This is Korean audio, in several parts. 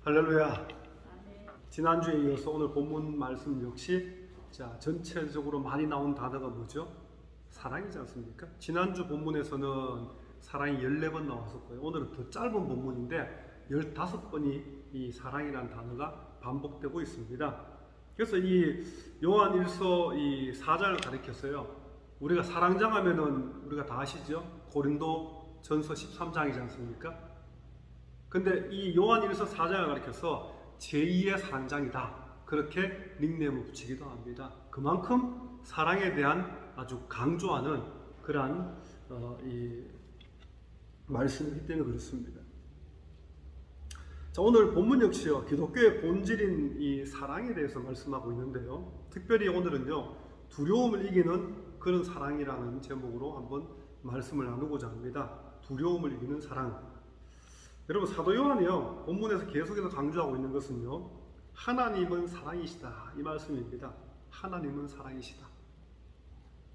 할렐루야. 지난주에 이어서 오늘 본문 말씀 역시 전체적으로 많이 나온 단어가 뭐죠? 사랑이지 않습니까? 지난주 본문에서는 사랑이 14번 나왔었고요. 오늘은 더 짧은 본문인데 15번이 이 사랑이라는 단어가 반복되고 있습니다. 그래서 이 요한 1서 이 4장을 가리켰어요. 우리가 사랑장 하면은 우리가 다 아시죠? 고린도 전서 13장이지 않습니까? 근데 이 요한 1서 4장을 가리켜서 제2의 사랑장이다, 그렇게 닉네임을 붙이기도 합니다. 그만큼 사랑에 대한 아주 강조하는 그러한 이 말씀이기 때문에 그렇습니다. 자, 오늘 본문 역시요, 기독교의 본질인 이 사랑에 대해서 말씀하고 있는데요, 특별히 오늘은요, 두려움을 이기는 그런 사랑이라는 제목으로 한번 말씀을 나누고자 합니다. 두려움을 이기는 사랑. 여러분, 사도 요한이요, 본문에서 계속해서 강조하고 있는 것은요, 하나님은 사랑이시다, 이 말씀입니다. 하나님은 사랑이시다.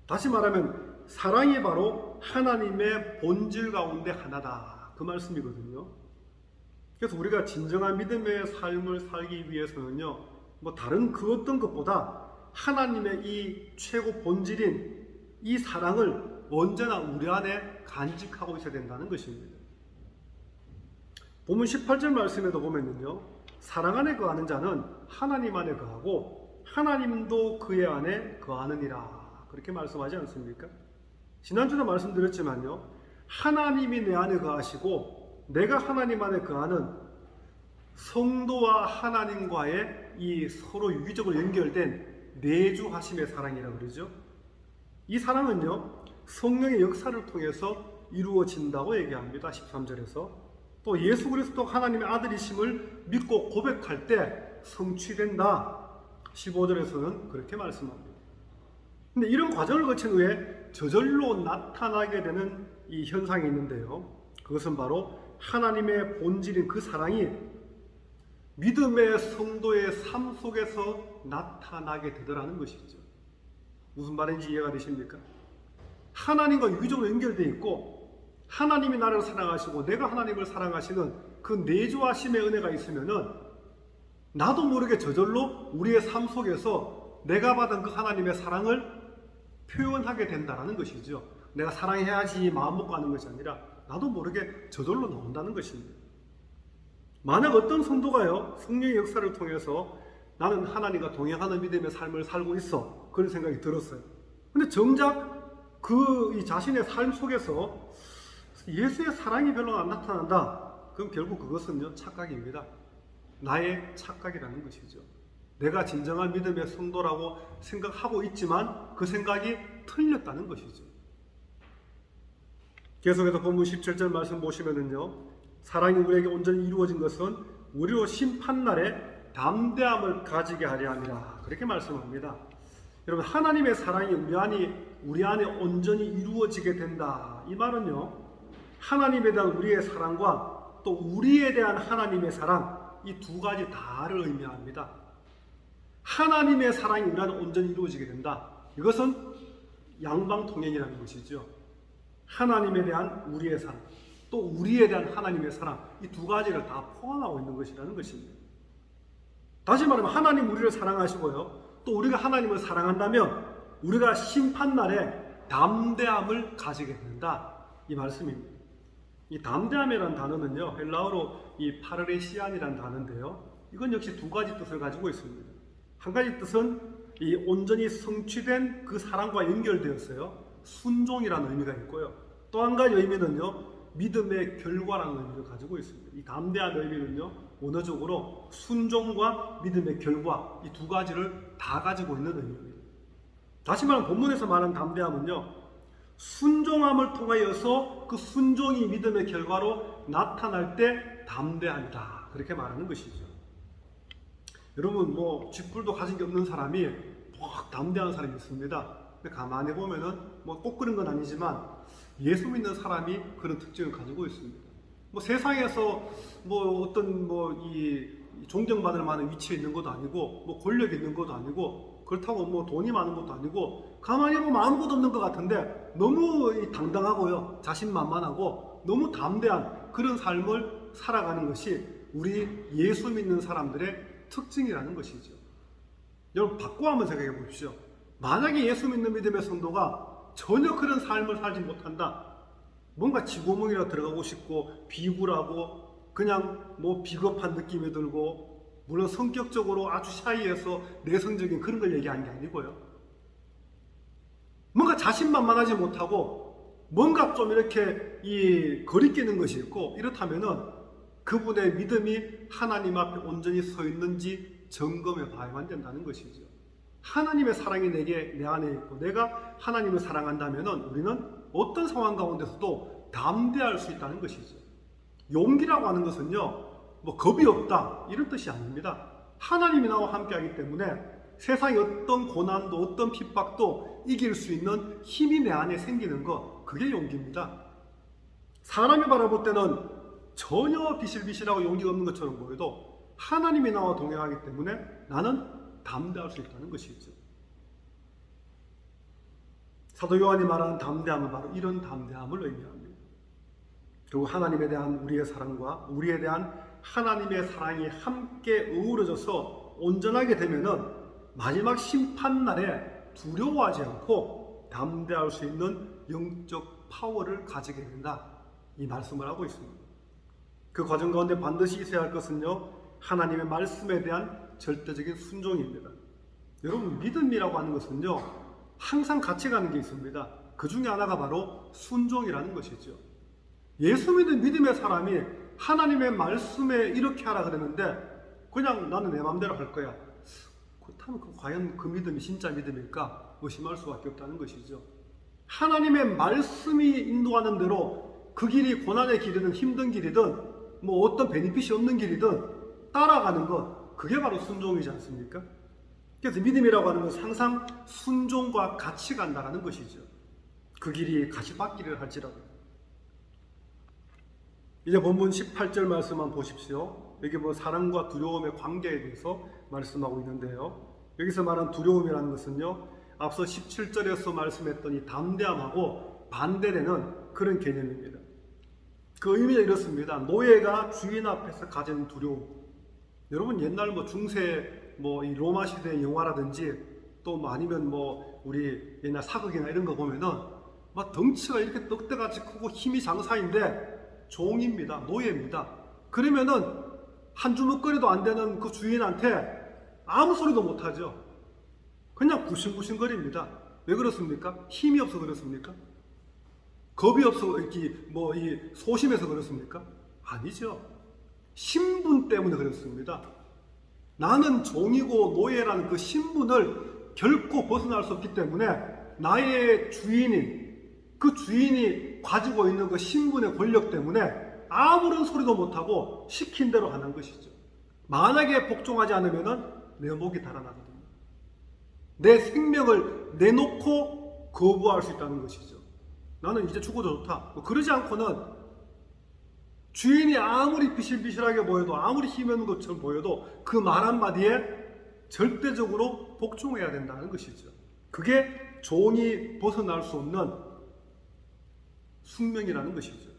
다시 말하면 사랑이 바로 하나님의 본질 가운데 하나다, 그 말씀이거든요. 그래서 우리가 진정한 믿음의 삶을 살기 위해서는요, 뭐 다른 그 어떤 것보다 하나님의 이 최고 본질인 이 사랑을 언제나 우리 안에 간직하고 있어야 된다는 것입니다. 본문 18절 말씀에도 보면요, 사랑 안에 거하는 자는 하나님 안에 거하고 하나님도 그의 안에 거하느니라, 그렇게 말씀하지 않습니까? 지난주에 말씀드렸지만요, 하나님이 내 안에 거하시고 내가 하나님 안에 거하는 성도와 하나님과의 이 서로 유기적으로 연결된 내주하심의 사랑이라고 그러죠. 이 사랑은요, 성령의 역사를 통해서 이루어진다고 얘기합니다. 13절에서. 또 예수 그리스도 하나님의 아들이심을 믿고 고백할 때 성취된다. 15절에서는 그렇게 말씀합니다. 근데 이런 과정을 거친 후에 저절로 나타나게 되는 이 현상이 있는데요, 그것은 바로 하나님의 본질인 그 사랑이 믿음의 성도의 삶 속에서 나타나게 되더라는 것이죠. 무슨 말인지 이해가 되십니까? 하나님과 유기적으로 연결되어 있고 하나님이 나를 사랑하시고 내가 하나님을 사랑하시는 그 내주하심의 은혜가 있으면은 나도 모르게 저절로 우리의 삶 속에서 내가 받은 그 하나님의 사랑을 표현하게 된다는 것이죠. 내가 사랑해야지 마음 먹고 하는 것이 아니라 나도 모르게 저절로 나온다는 것입니다. 만약 어떤 성도가요, 성령의 역사를 통해서 나는 하나님과 동행하는 믿음의 삶을 살고 있어, 그런 생각이 들었어요. 근데 정작 이 자신의 삶 속에서 예수의 사랑이 별로 안 나타난다, 그럼 결국 그것은요, 착각입니다. 나의 착각이라는 것이죠. 내가 진정한 믿음의 성도라고 생각하고 있지만 그 생각이 틀렸다는 것이죠. 계속해서 본문 17절 말씀 보시면은요, 사랑이 우리에게 온전히 이루어진 것은 우리로 심판날에 담대함을 가지게 하려 함이라, 그렇게 말씀합니다. 여러분, 하나님의 사랑이 우리 안에 온전히 이루어지게 된다, 이 말은요, 하나님에 대한 우리의 사랑과 또 우리에 대한 하나님의 사랑, 이 두 가지 다를 의미합니다. 하나님의 사랑이 우리 안에 온전히 이루어지게 된다, 이것은 양방통행이라는 것이죠. 하나님에 대한 우리의 사랑, 또 우리에 대한 하나님의 사랑, 이 두 가지를 다 포함하고 있는 것이라는 것입니다. 다시 말하면 하나님 우리를 사랑하시고요, 또 우리가 하나님을 사랑한다면 우리가 심판날에 담대함을 가지게 된다, 이 말씀입니다. 이 담대함이라는 단어는요, 헬라어로 이 파르레시안이라는 단어인데요, 이건 역시 두 가지 뜻을 가지고 있습니다. 한 가지 뜻은 이 온전히 성취된 그 사랑과 연결되었어요, 순종이라는 의미가 있고요, 또 한 가지 의미는요, 믿음의 결과라는 의미를 가지고 있습니다. 이 담대한 의미는요, 원어적으로 순종과 믿음의 결과, 이 두 가지를 다 가지고 있는 의미입니다. 다시 말하면 본문에서 말하는 담대함은요, 순종함을 통하여서 그 순종이 믿음의 결과로 나타날 때 담대함이다, 그렇게 말하는 것이죠. 여러분, 뭐 쥐뿔도 가진 게 없는 사람이 막 담대한 사람이 있습니다. 근데 가만히 보면은 뭐 꼭 그런 건 아니지만 예수 믿는 사람이 그런 특징을 가지고 있습니다. 뭐 세상에서 뭐 어떤 이 존경받을 만한 위치에 있는 것도 아니고, 뭐 권력이 있는 것도 아니고, 그렇다고 뭐 돈이 많은 것도 아니고, 가만히 보면 아무것도 없는 것 같은데 너무 당당하고요, 자신만만하고 너무 담대한 그런 삶을 살아가는 것이 우리 예수 믿는 사람들의 특징이라는 것이죠. 여러분 바꿔 한번 생각해 보십시오. 만약에 예수 믿는 믿음의 성도가 전혀 그런 삶을 살지 못한다. 뭔가 쥐구멍이라 들어가고 싶고 비굴하고 그냥 뭐 비겁한 느낌이 들고, 물론 성격적으로 아주 샤이해서 내성적인 그런 걸 얘기하는 게 아니고요. 뭔가 자신만만하지 못하고 뭔가 좀 이렇게 거리끼는 것이 있고, 이렇다면은 그분의 믿음이 하나님 앞에 온전히 서 있는지 점검해 봐야만 된다는 것이죠. 하나님의 사랑이 내 안에 있고 내가 하나님을 사랑한다면은 우리는 어떤 상황 가운데서도 담대할 수 있다는 것이죠. 용기라고 하는 것은요, 뭐 겁이 없다 이런 뜻이 아닙니다. 하나님이 나와 함께하기 때문에 세상의 어떤 고난도 어떤 핍박도 이길 수 있는 힘이 내 안에 생기는 것, 그게 용기입니다. 사람이 바라볼 때는 전혀 비실비실하고 용기가 없는 것처럼 보여도 하나님이 나와 동행하기 때문에 나는 담대할 수 있다는 것이죠. 사도 요한이 말하는 담대함은 바로 이런 담대함을 의미합니다. 그리고 하나님에 대한 우리의 사랑과 우리에 대한 하나님의 사랑이 함께 어우러져서 온전하게 되면은 마지막 심판날에 두려워하지 않고 담대할 수 있는 영적 파워를 가지게 된다, 이 말씀을 하고 있습니다. 그 과정 가운데 반드시 있어야 할 것은요, 하나님의 말씀에 대한 절대적인 순종입니다. 여러분, 믿음이라고 하는 것은요, 항상 같이 가는 게 있습니다. 그 중에 하나가 바로 순종이라는 것이죠. 예수 믿는 믿음의 사람이 하나님의 말씀에 이렇게 하라 그랬는데 그냥 나는 내 마음대로 할 거야, 그렇다면 과연 그 믿음이 진짜 믿음일까 의심할 수밖에 없다는 것이죠. 하나님의 말씀이 인도하는 대로 그 길이 고난의 길이든 힘든 길이든 뭐 어떤 베니핏이 없는 길이든 따라가는 것, 그게 바로 순종이지 않습니까? 그래서 믿음이라고 하는 것은 항상 순종과 같이 간다는 것이죠. 그 길이 가시밭길을 할지라도. 이제 본문 18절 말씀만 보십시오. 여기 뭐 사랑과 두려움의 관계에 대해서 말씀하고 있는데요, 여기서 말한 두려움이라는 것은요, 앞서 17절에서 말씀했던 이 담대함하고 반대되는 그런 개념입니다. 그 의미는 이렇습니다. 노예가 주인 앞에서 가진 두려움. 여러분, 옛날 뭐 중세 뭐 이 로마 시대의 영화라든지 또 뭐 아니면 뭐 우리 옛날 사극이나 이런 거 보면은 막 덩치가 이렇게 떡대같이 크고 힘이 장사인데 종입니다. 노예입니다. 그러면은 한 주먹거리도 안 되는 그 주인한테 아무 소리도 못 하죠. 그냥 부싱부싱거립니다. 왜 그렇습니까? 힘이 없어 그렇습니까? 겁이 없어, 이 소심해서 그렇습니까? 아니죠. 신분 때문에 그렇습니다. 나는 종이고 노예라는 그 신분을 결코 벗어날 수 없기 때문에 나의 그 주인이 가지고 있는 그 신분의 권력 때문에 아무런 소리도 못하고 시킨 대로 하는 것이죠. 만약에 복종하지 않으면 내 목이 달아나거든요. 내 생명을 내놓고 거부할 수 있다는 것이죠. 나는 이제 죽어도 좋다, 그러지 않고는 주인이 아무리 비실비실하게 보여도 아무리 힘 있는 것처럼 보여도 그 말 한마디에 절대적으로 복종해야 된다는 것이죠. 그게 종이 벗어날 수 없는 숙명이라는 것이죠.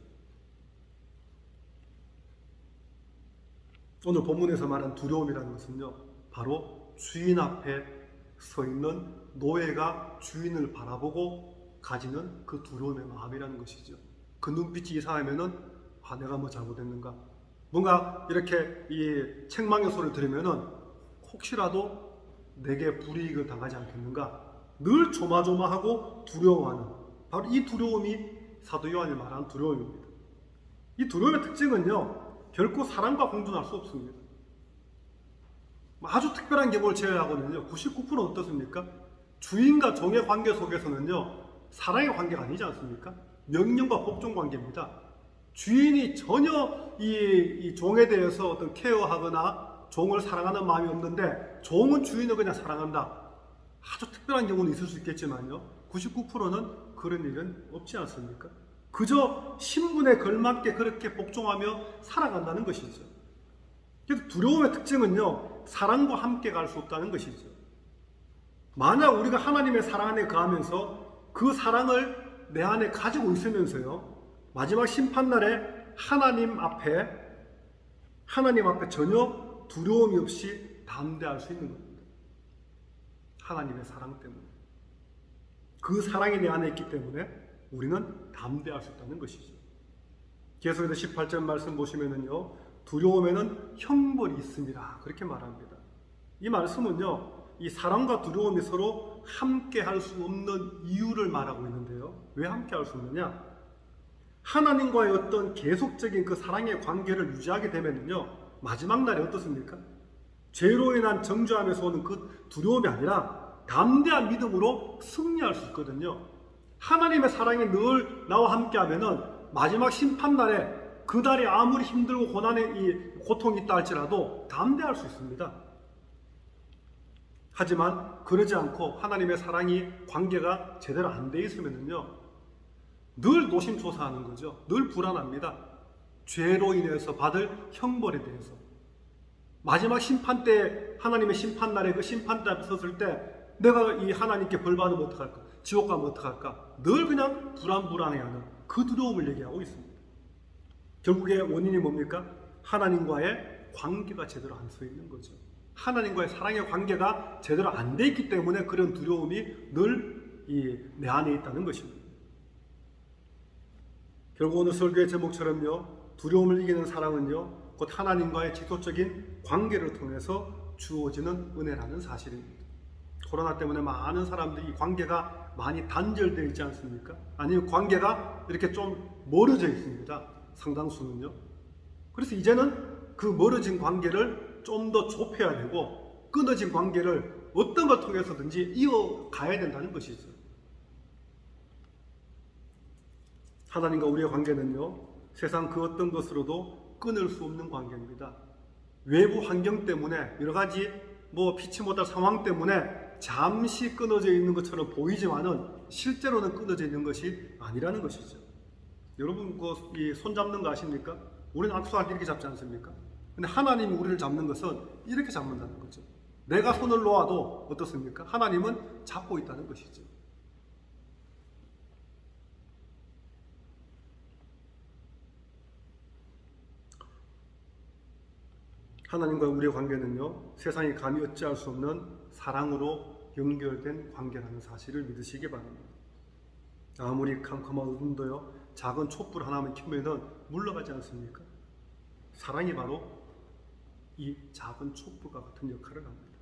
오늘 본문에서 말한 두려움이라는 것은요, 바로 주인 앞에 서 있는 노예가 주인을 바라보고 가지는 그 두려움의 마음이라는 것이죠. 그 눈빛이 이상하면은 내가 뭐 잘못했는가, 뭔가 이렇게 이 책망의 소리를 들으면은 혹시라도 내게 불이익을 당하지 않겠는가, 늘 조마조마하고 두려워하는, 바로 이 두려움이 사도 요한이 말하는 두려움입니다. 이 두려움의 특징은요, 결코 사랑과 공존할 수 없습니다. 아주 특별한 경우를 제외하고는요, 99%는 어떻습니까? 주인과 종의 관계 속에서는요, 사랑의 관계가 아니지 않습니까? 명령과 복종 관계입니다. 주인이 전혀 이 종에 대해서 어떤 케어하거나 종을 사랑하는 마음이 없는데 종은 주인을 그냥 사랑한다. 아주 특별한 경우는 있을 수 있겠지만요, 99%는 그런 일은 없지 않습니까? 그저 신분에 걸맞게 그렇게 복종하며 살아간다는 것이죠. 그래서 두려움의 특징은요, 사랑과 함께 갈 수 없다는 것이죠. 만약 우리가 하나님의 사랑 안에 거하면서 그 사랑을 내 안에 가지고 있으면서요, 마지막 심판날에 하나님 앞에 하나님 앞에 전혀 두려움이 없이 담대할 수 있는 겁니다. 하나님의 사랑 때문에. 그 사랑이 내 안에 있기 때문에 우리는 담대할 수 있다는 것이죠. 계속해서 18절 말씀 보시면은요, 두려움에는 형벌이 있습니다. 그렇게 말합니다. 이 말씀은요, 이 사랑과 두려움이 서로 함께 할 수 없는 이유를 말하고 있는데요. 왜 함께 할 수 없느냐? 하나님과의 어떤 계속적인 그 사랑의 관계를 유지하게 되면요, 마지막 날에 어떻습니까? 죄로 인한 정죄함에서 오는 그 두려움이 아니라 담대한 믿음으로 승리할 수 있거든요. 하나님의 사랑이 늘 나와 함께 하면은 마지막 심판날에 그 날이 아무리 힘들고 고통이 있다 할지라도 담대할 수 있습니다. 하지만 그러지 않고 하나님의 사랑이 관계가 제대로 안 돼 있으면요, 늘 노심초사하는 거죠. 늘 불안합니다. 죄로 인해서 받을 형벌에 대해서. 마지막 심판 때, 하나님의 심판날에 그 심판대 앞에 섰을 때 내가 이 하나님께 벌 받으면 어떡할까? 지옥 가면 어떡할까? 늘 그냥 불안해하는 그 두려움을 얘기하고 있습니다. 결국에 원인이 뭡니까? 하나님과의 관계가 제대로 안 서 있는 거죠. 하나님과의 사랑의 관계가 제대로 안 돼 있기 때문에 그런 두려움이 늘 내 안에 있다는 것입니다. 결국 오늘 설교의 제목처럼요, 두려움을 이기는 사랑은요, 곧 하나님과의 지속적인 관계를 통해서 주어지는 은혜라는 사실입니다. 코로나 때문에 많은 사람들이 이 관계가 많이 단절되어 있지 않습니까? 아니면 관계가 이렇게 좀 멀어져 있습니다. 상당수는요. 그래서 이제는 그 멀어진 관계를 좀 더 좁혀야 되고, 끊어진 관계를 어떤 걸 통해서든지 이어가야 된다는 것이죠. 하나님과 우리의 관계는요, 세상 그 어떤 것으로도 끊을 수 없는 관계입니다. 외부 환경 때문에 여러 가지 피치 못할 상황 때문에 잠시 끊어져 있는 것처럼 보이지만은 실제로는 끊어져 있는 것이 아니라는 것이죠. 여러분 손 잡는 거 아십니까? 우리는 악수할 때 이렇게 잡지 않습니까? 근데 하나님이 우리를 잡는 것은 이렇게 잡는다는 거죠. 내가 손을 놓아도 어떻습니까? 하나님은 잡고 있다는 것이죠. 하나님과 우리의 관계는요, 세상이 감히 어찌할 수 없는 사랑으로 연결된 관계라는 사실을 믿으시기 바랍니다. 아무리 캄캄한 어둠도요, 작은 촛불 하나만 켜면은 물러가지 않습니까? 사랑이 바로 이 작은 촛불과 같은 역할을 합니다.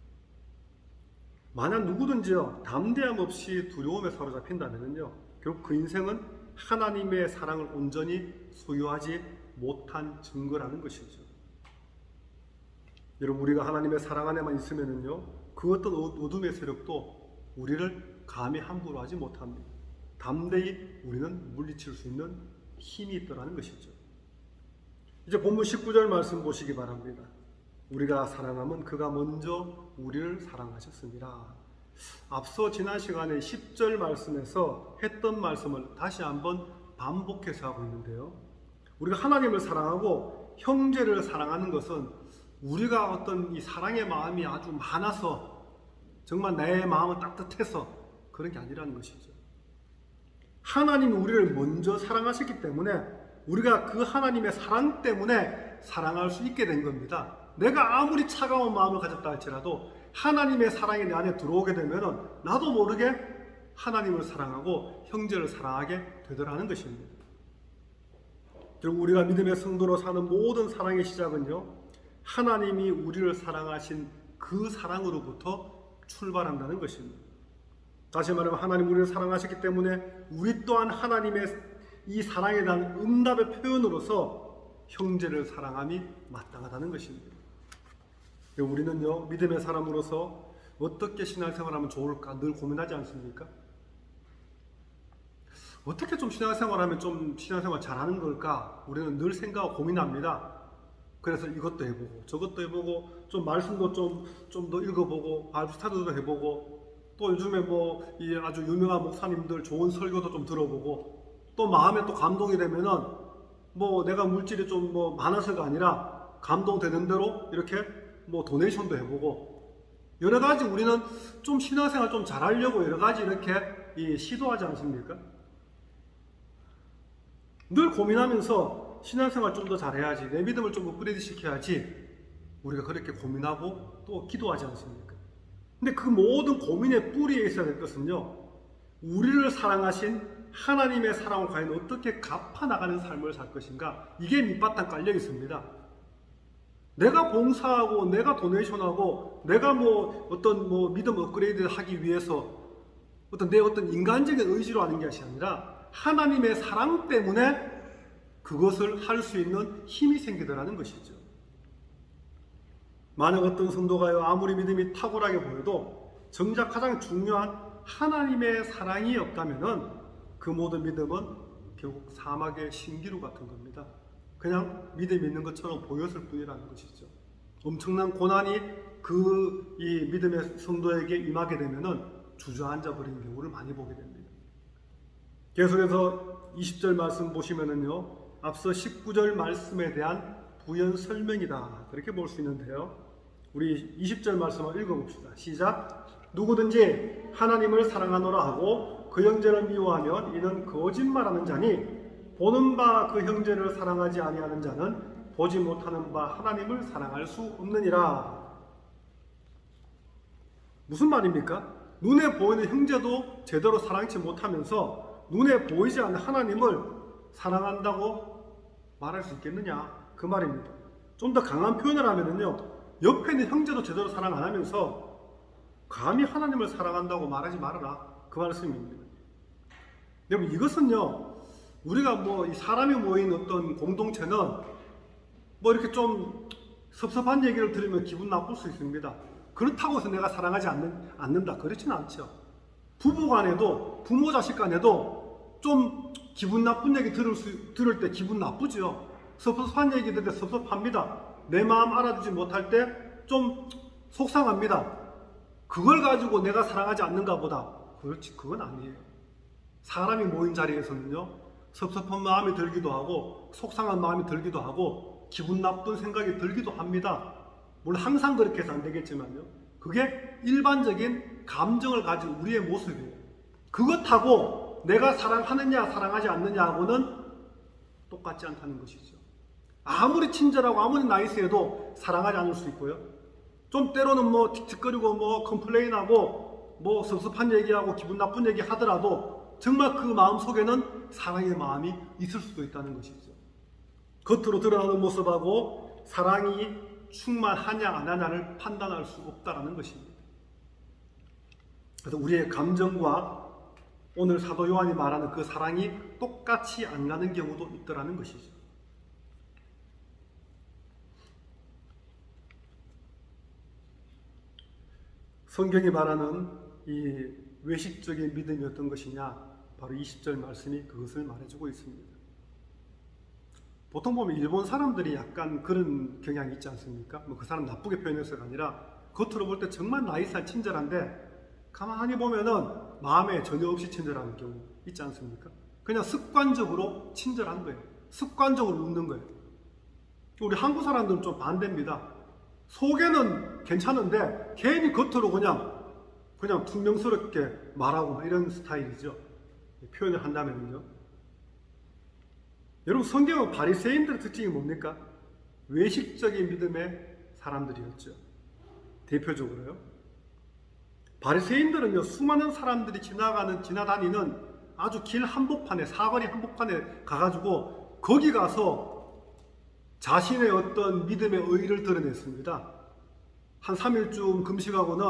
만약 누구든지요, 담대함 없이 두려움에 사로잡힌다면요, 결국 그 인생은 하나님의 사랑을 온전히 소유하지 못한 증거라는 것이죠. 여러분, 우리가 하나님의 사랑 안에만 있으면은요, 그 어떤 어둠의 세력도 우리를 감히 함부로 하지 못합니다. 담대히 우리는 물리칠 수 있는 힘이 있더라는 것이죠. 이제 본문 19절 말씀 보시기 바랍니다. 우리가 사랑하면 그가 먼저 우리를 사랑하셨습니다. 앞서 지난 시간에 10절 말씀에서 했던 말씀을 다시 한번 반복해서 하고 있는데요. 우리가 하나님을 사랑하고 형제를 사랑하는 것은 우리가 어떤 이 사랑의 마음이 아주 많아서 정말 내 마음은 따뜻해서 그런 게 아니라는 것이죠. 하나님이 우리를 먼저 사랑하셨기 때문에 우리가 그 하나님의 사랑 때문에 사랑할 수 있게 된 겁니다. 내가 아무리 차가운 마음을 가졌다 할지라도 하나님의 사랑이 내 안에 들어오게 되면 나도 모르게 하나님을 사랑하고 형제를 사랑하게 되더라는 것입니다. 결국 우리가 믿음의 성도로 사는 모든 사랑의 시작은요, 하나님이 우리를 사랑하신 그 사랑으로부터 출발한다는 것입니다. 다시 말하면 하나님 우리를 사랑하셨기 때문에 우리 또한 하나님의 이 사랑에 대한 응답의 표현으로서 형제를 사랑함이 마땅하다는 것입니다. 우리는요, 믿음의 사람으로서 어떻게 신앙생활하면 좋을까 늘 고민하지 않습니까? 어떻게 좀 신앙생활하면 좀 신앙생활 잘하는 걸까? 우리는 늘 생각하고 고민합니다. 그래서 이것도 해보고 저것도 해보고 좀 말씀도 좀 더 읽어보고 바이블 스터디도 해보고 또 요즘에 이 아주 유명한 목사님들 좋은 설교도 좀 들어보고 또 마음에 또 감동이 되면은 내가 물질이 좀 많아서가 아니라 감동되는 대로 이렇게 도네이션도 해보고 여러 가지 우리는 좀 신앙생활 좀 잘하려고 여러 가지 이렇게 시도하지 않습니까? 늘 고민하면서 신앙생활 좀 더 잘해야지, 내 믿음을 좀 업그레이드 시켜야지, 우리가 그렇게 고민하고 또 기도하지 않습니까? 근데 그 모든 고민의 뿌리에 있어야 될 것은요, 우리를 사랑하신 하나님의 사랑을 과연 어떻게 갚아나가는 삶을 살 것인가, 이게 밑바탕 깔려 있습니다. 내가 봉사하고 내가 도네이션하고 내가 어떤 믿음 업그레이드 하기 위해서 내 어떤 인간적인 의지로 하는 것이 아니라 하나님의 사랑 때문에 그것을 할 수 있는 힘이 생기더라는 것이죠. 만약 어떤 성도가요, 아무리 믿음이 탁월하게 보여도 정작 가장 중요한 하나님의 사랑이 없다면은 그 모든 믿음은 결국 사막의 신기루 같은 겁니다. 그냥 믿음이 있는 것처럼 보였을 뿐이라는 것이죠. 엄청난 고난이 이 믿음의 성도에게 임하게 되면은 주저앉아 버리는 경우를 많이 보게 됩니다. 계속해서 20절 말씀 보시면은요, 앞서 19절 말씀에 대한 부연 설명이다, 그렇게 볼 수 있는데요. 우리 20절 말씀을 읽어봅시다. 시작. 누구든지 하나님을 사랑하노라 하고 그 형제를 미워하면 이는 거짓말하는 자니 보는 바 그 형제를 사랑하지 아니하는 자는 보지 못하는 바 하나님을 사랑할 수 없느니라. 무슨 말입니까? 눈에 보이는 형제도 제대로 사랑치 못하면서 눈에 보이지 않는 하나님을 사랑한다고 말할 수 있겠느냐, 그 말입니다. 좀 더 강한 표현을 하면은요, 옆에 있는 형제도 제대로 사랑 안 하면서 감히 하나님을 사랑한다고 말하지 말아라, 그 말씀입니다. 여러분, 이것은요, 우리가 이 사람이 모인 어떤 공동체는 이렇게 좀 섭섭한 얘기를 들으면 기분 나쁠 수 있습니다. 그렇다고 해서 내가 사랑하지 않는다, 그렇지는 않죠. 부부 간에도, 부모 자식 간에도 좀 기분 나쁜 얘기 들을 때 기분 나쁘죠. 섭섭한 얘기 들을 때 섭섭합니다. 내 마음 알아주지 못할 때 좀 속상합니다. 그걸 가지고 내가 사랑하지 않는가 보다, 그렇지, 그건 아니에요. 사람이 모인 자리에서는요, 섭섭한 마음이 들기도 하고 속상한 마음이 들기도 하고 기분 나쁜 생각이 들기도 합니다. 물론 항상 그렇게 해서 안 되겠지만요, 그게 일반적인 감정을 가진 우리의 모습이에요. 그것하고 내가 사랑하느냐 사랑하지 않느냐하고는 똑같지 않다는 것이죠. 아무리 친절하고 아무리 나이스해도 사랑하지 않을 수 있고요, 좀 때로는 틱틱거리고 컴플레인하고 섭섭한 얘기하고 기분 나쁜 얘기 하더라도 정말 그 마음 속에는 사랑의 마음이 있을 수도 있다는 것이죠. 겉으로 드러나는 모습하고 사랑이 충만하냐 안 하냐를 판단할 수 없다는 것입니다. 그래서 우리의 감정과 오늘 사도 요한이 말하는 그 사랑이 똑같이 안 가는 경우도 있더라는 것이죠. 성경이 말하는 이 외식적인 믿음이 어떤 것이냐, 바로 20절 말씀이 그것을 말해주고 있습니다. 보통 보면 일본 사람들이 약간 그런 경향이 있지 않습니까? 그 사람 나쁘게 표현해서가 아니라 겉으로 볼 때 정말 나이스한 친절한데 가만히 보면은 마음에 전혀 없이 친절한 경우 있지 않습니까? 그냥 습관적으로 친절한 거예요. 습관적으로 웃는 거예요. 우리 한국 사람들은 좀 반대입니다. 속에는 괜찮은데 괜히 겉으로 그냥 퉁명스럽게 말하고 이런 스타일이죠. 표현을 한다면요. 여러분, 성경은 바리새인들의 특징이 뭡니까? 외식적인 믿음의 사람들이었죠. 대표적으로요. 바리새인들은요, 수많은 사람들이 지나다니는 아주 길 한복판에, 사거리 한복판에 가가지고 거기 가서 자신의 어떤 믿음의 의의를 드러냈습니다. 한 3일쯤 금식하고는,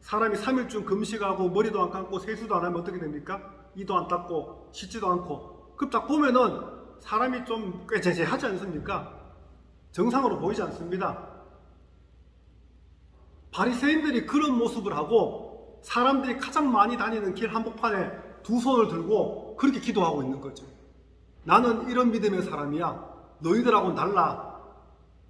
사람이 3일쯤 금식하고 머리도 안 감고 세수도 안 하면 어떻게 됩니까? 이도 안 닦고 씻지도 않고, 그 딱 보면은 사람이 좀 꾀죄죄하지 않습니까? 정상으로 보이지 않습니다. 바리새인들이 그런 모습을 하고 사람들이 가장 많이 다니는 길 한복판에 두 손을 들고 그렇게 기도하고 있는 거죠. 나는 이런 믿음의 사람이야. 너희들하고는 달라.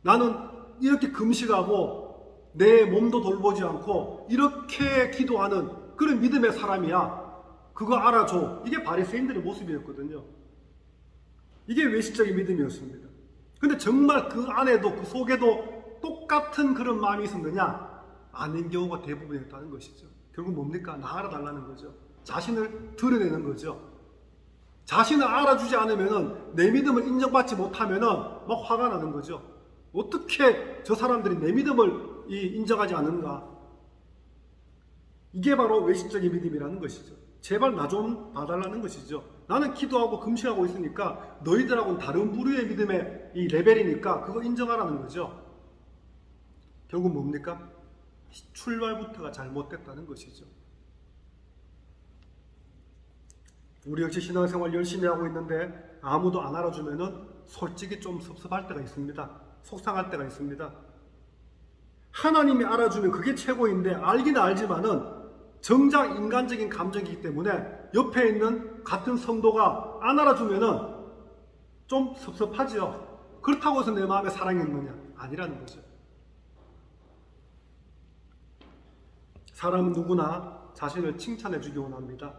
나는 이렇게 금식하고 내 몸도 돌보지 않고 이렇게 기도하는 그런 믿음의 사람이야. 그거 알아줘. 이게 바리새인들의 모습이었거든요. 이게 외식적인 믿음이었습니다. 근데 정말 그 안에도, 그 속에도 똑같은 그런 마음이 있었느냐? 아닌 경우가 대부분이었다는 것이죠. 결국 뭡니까? 나 알아달라는 거죠. 자신을 드러내는 거죠. 자신을 알아주지 않으면은, 내 믿음을 인정받지 못하면은 막 화가 나는 거죠. 어떻게 저 사람들이 내 믿음을 인정하지 않는가? 이게 바로 외식적인 믿음이라는 것이죠. 제발 나 좀 봐달라는 것이죠. 나는 기도하고 금식하고 있으니까 너희들하고는 다른 부류의 믿음의 이 레벨이니까 그거 인정하라는 거죠. 결국 뭡니까? 출발부터가 잘못됐다는 것이죠. 우리 역시 신앙생활 열심히 하고 있는데 아무도 안 알아주면은 솔직히 좀 섭섭할 때가 있습니다. 속상할 때가 있습니다. 하나님이 알아주면 그게 최고인데, 알기는 알지만은 정작 인간적인 감정이기 때문에 옆에 있는 같은 성도가 안 알아주면은 좀 섭섭하죠. 그렇다고 해서 내 마음에 사랑이 있느냐? 아니라는 거죠. 사람은 누구나 자신을 칭찬해 주기 원합니다.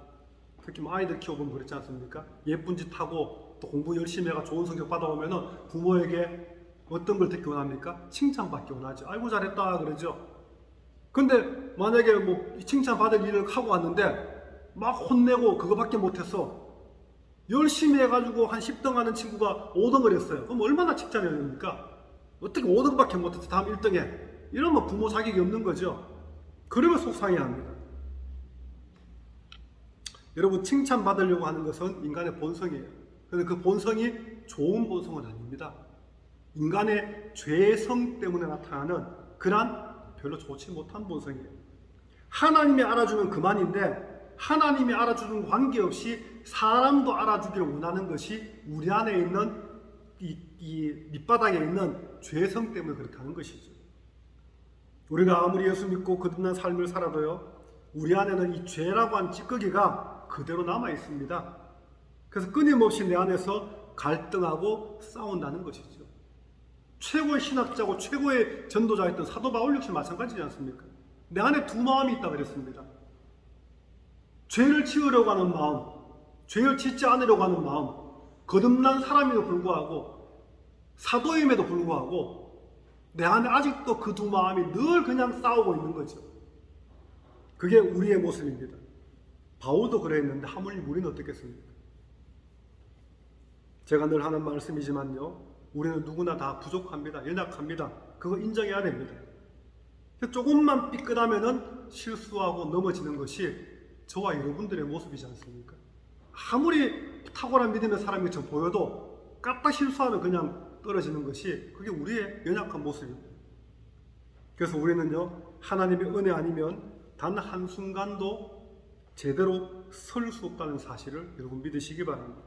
특히 아이들 키워보면 그렇지 않습니까? 예쁜 짓 하고 또 공부 열심히 해가 좋은 성적 받아오면은 부모에게 어떤 걸 듣기 원합니까? 칭찬받기 원하죠. 아이고 잘했다 그러죠. 근데 만약에 뭐 칭찬받을 일을 하고 왔는데 막 혼내고 그거밖에 못했어. 열심히 해가지고 한 10등 하는 친구가 5등을 했어요. 그럼 얼마나 칭찬해야 됩니까? 어떻게 5등밖에 못해서 다음 1등에. 이러면 부모 자격이 없는 거죠. 그러면 속상해합니다. 여러분, 칭찬받으려고 하는 것은 인간의 본성이에요. 그런데 그 본성이 좋은 본성은 아닙니다. 인간의 죄성 때문에 나타나는 그러한 별로 좋지 못한 본성이에요. 하나님이 알아주면 그만인데, 하나님이 알아주는 관계없이 사람도 알아주기를 원하는 것이 우리 안에 있는 이 밑바닥에 있는 죄성 때문에 그렇다는 것이죠. 우리가 아무리 예수 믿고 거듭난 삶을 살아도요, 우리 안에는 이 죄라고 한 찌꺼기가 그대로 남아 있습니다. 그래서 끊임없이 내 안에서 갈등하고 싸운다는 것이죠. 최고의 신학자고 최고의 전도자였던 사도 바울 역시 마찬가지지 않습니까? 내 안에 두 마음이 있다 그랬습니다. 죄를 지으려고 하는 마음, 죄를 짓지 않으려고 하는 마음, 거듭난 사람임에도 불구하고, 사도임에도 불구하고 내 안에 아직도 그 두 마음이 늘 그냥 싸우고 있는 거죠. 그게 우리의 모습입니다. 바울도 그랬는데 하물며 우리는 어떻겠습니까? 제가 늘 하는 말씀이지만요, 우리는 누구나 다 부족합니다. 연약합니다. 그거 인정해야 됩니다. 조금만 삐끗하면은 실수하고 넘어지는 것이 저와 여러분들의 모습이지 않습니까? 아무리 탁월한 믿음의 사람이 저 보여도 까딱 실수하면 그냥 떨어지는 것이, 그게 우리의 연약한 모습입니다. 그래서 우리는요, 하나님의 은혜 아니면 단 한순간도 제대로 설 수 없다는 사실을 여러분 믿으시기 바랍니다.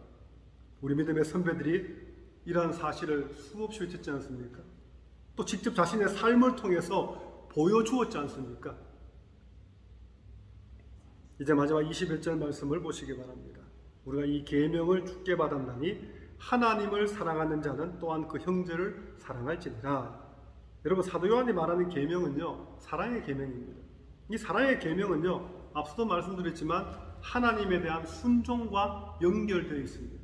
우리 믿음의 선배들이 이러한 사실을 수없이 외쳤지 않습니까? 또 직접 자신의 삶을 통해서 보여주었지 않습니까? 이제 마지막 21절 말씀을 보시기 바랍니다. 우리가 이 계명을 주께 받았나니 하나님을 사랑하는 자는 또한 그 형제를 사랑할지니라. 여러분, 사도 요한이 말하는 계명은요, 사랑의 계명입니다. 이 사랑의 계명은요, 앞서도 말씀드렸지만 하나님에 대한 순종과 연결되어 있습니다.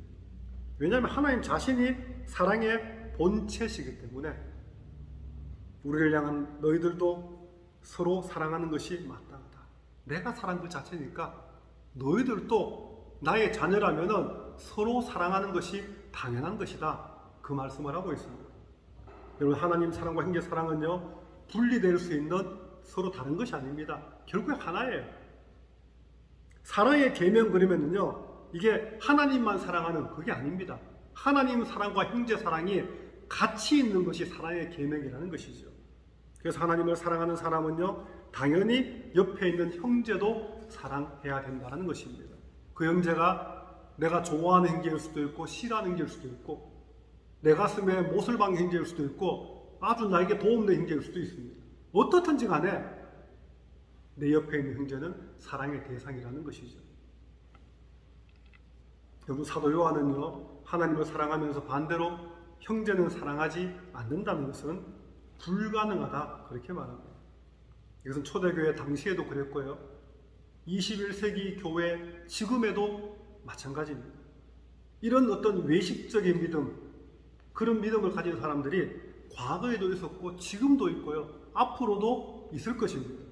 왜냐하면 하나님 자신이 사랑의 본체시기 때문에 우리를 향한 너희들도 서로 사랑하는 것이 마땅하다. 내가 사랑 그 자체니까 너희들도 나의 자녀라면은 서로 사랑하는 것이 당연한 것이다. 그 말씀을 하고 있습니다. 여러분, 하나님 사랑과 형제 사랑은요, 분리될 수 있는 서로 다른 것이 아닙니다. 결국에 하나예요. 사랑의 계명 그러면은요, 이게 하나님만 사랑하는 그게 아닙니다. 하나님 사랑과 형제 사랑이 같이 있는 것이 사랑의 계명이라는 것이죠. 그래서 하나님을 사랑하는 사람은요, 당연히 옆에 있는 형제도 사랑해야 된다는 것입니다. 그 형제가 내가 좋아하는 형제일 수도 있고 싫어하는 형제일 수도 있고 내 가슴에 못을 박는 형제일 수도 있고 아주 나에게 도움되는 형제일 수도 있습니다. 어떻든지 간에 내 옆에 있는 형제는 사랑의 대상이라는 것이죠. 여러분, 사도 요한은요, 하나님을 사랑하면서 반대로 형제는 사랑하지 않는다는 것은 불가능하다, 그렇게 말합니다. 이것은 초대교회 당시에도 그랬고요, 21세기 교회 지금에도 마찬가지입니다. 이런 어떤 외식적인 믿음, 그런 믿음을 가진 사람들이 과거에도 있었고 지금도 있고요, 앞으로도 있을 것입니다.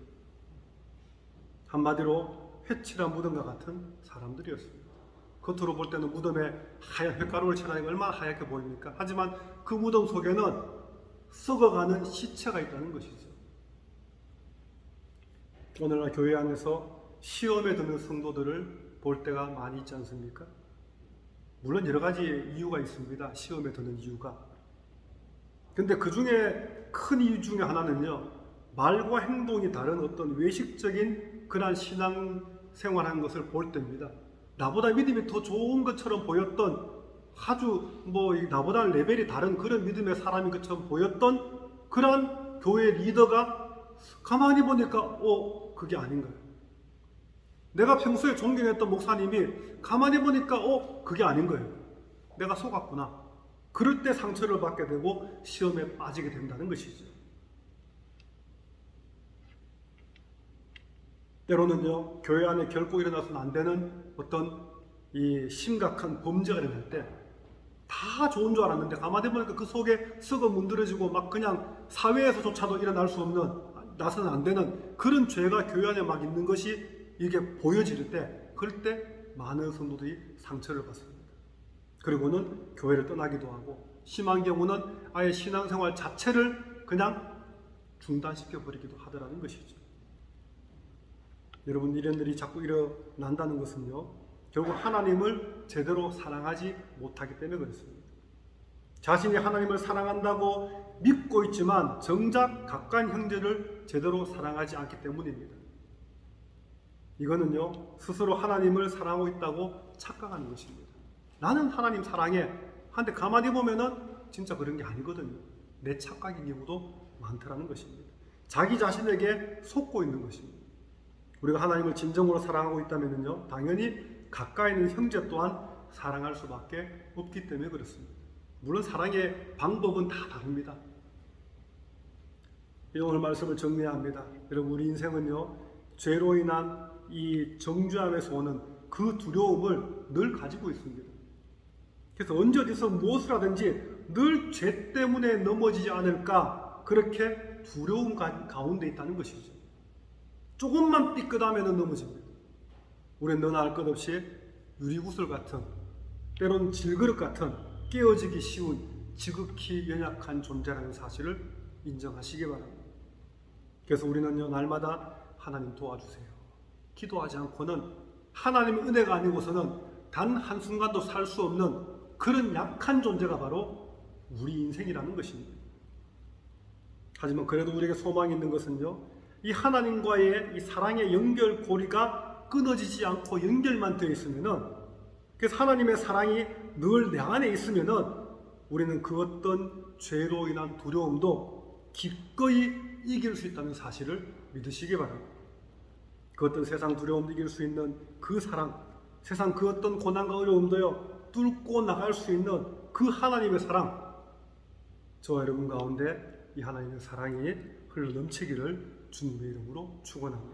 한마디로 회칠한 무덤과 같은 사람들이었습니다. 겉으로 볼 때는 무덤에 하얀 횟가루를 칠하니까 얼마나 하얗게 보입니까? 하지만 그 무덤 속에는 썩어가는 시체가 있다는 것이죠. 오늘날 교회 안에서 시험에 드는 성도들을 볼 때가 많이 있지 않습니까? 물론 여러 가지 이유가 있습니다. 시험에 드는 이유가. 근데 그 중에 큰 이유 중에 하나는요, 말과 행동이 다른 어떤 외식적인 그러한 신앙생활하는 것을 볼 때입니다. 나보다 믿음이 더 좋은 것처럼 보였던, 아주 나보다 레벨이 다른 그런 믿음의 사람인 것처럼 보였던 그러한 교회 리더가 가만히 보니까 그게 아닌 거예요. 내가 평소에 존경했던 목사님이 가만히 보니까 그게 아닌 거예요. 내가 속았구나. 그럴 때 상처를 받게 되고 시험에 빠지게 된다는 것이죠. 때로는요, 교회 안에 결코 일어나서는 안 되는 어떤 이 심각한 범죄가 일어날 때 다 좋은 줄 알았는데 가만히 보니까 그 속에 썩어 문드러지고 막 그냥 사회에서조차도 일어날 수 없는, 나서는 안 되는 그런 죄가 교회 안에 막 있는 것이 이게 보여질 때, 그럴 때 많은 성도들이 상처를 받습니다. 그리고는 교회를 떠나기도 하고, 심한 경우는 아예 신앙생활 자체를 그냥 중단시켜 버리기도 하더라는 것이죠. 여러분, 이런 일이 자꾸 일어난다는 것은요, 결국 하나님을 제대로 사랑하지 못하기 때문에 그렇습니다. 자신이 하나님을 사랑한다고 믿고 있지만 정작 가까운 형제를 제대로 사랑하지 않기 때문입니다. 이거는요, 스스로 하나님을 사랑하고 있다고 착각하는 것입니다. 나는 하나님 사랑해. 한데 가만히 보면은 진짜 그런 게 아니거든요. 내 착각인 경우도 많더라는 것입니다. 자기 자신에게 속고 있는 것입니다. 우리가 하나님을 진정으로 사랑하고 있다면요, 당연히 가까이 있는 형제 또한 사랑할 수밖에 없기 때문에 그렇습니다. 물론 사랑의 방법은 다 다릅니다. 오늘 말씀을 정리해야 합니다. 여러분, 우리 인생은요, 죄로 인한 이 정죄함에서 오는 그 두려움을 늘 가지고 있습니다. 그래서 언제 어디서 무엇을 하든지 늘 죄 때문에 넘어지지 않을까, 그렇게 두려움 가운데 있다는 것이죠. 조금만 삐끗하면 넘어집니다. 우리는 너나 할 것 없이 유리구슬 같은, 때론 질그릇 같은 깨어지기 쉬운 지극히 연약한 존재라는 사실을 인정하시기 바랍니다. 그래서 우리는요, 날마다 하나님 도와주세요. 기도하지 않고는 하나님의 은혜가 아니고서는 단 한순간도 살 수 없는 그런 약한 존재가 바로 우리 인생이라는 것입니다. 하지만 그래도 우리에게 소망이 있는 것은요, 이 하나님과의 이 사랑의 연결고리가 끊어지지 않고 연결만 되어 있으면은, 그래서 하나님의 사랑이 늘 내 안에 있으면은 우리는 그 어떤 죄로 인한 두려움도 기꺼이 이길 수 있다는 사실을 믿으시기 바랍니다. 그 어떤 세상 두려움도 이길 수 있는 그 사랑, 세상 그 어떤 고난과 어려움도요, 뚫고 나갈 수 있는 그 하나님의 사랑, 저와 여러분 가운데 이 하나님의 사랑이 흘러 넘치기를 주님의 이름으로 축원합니다.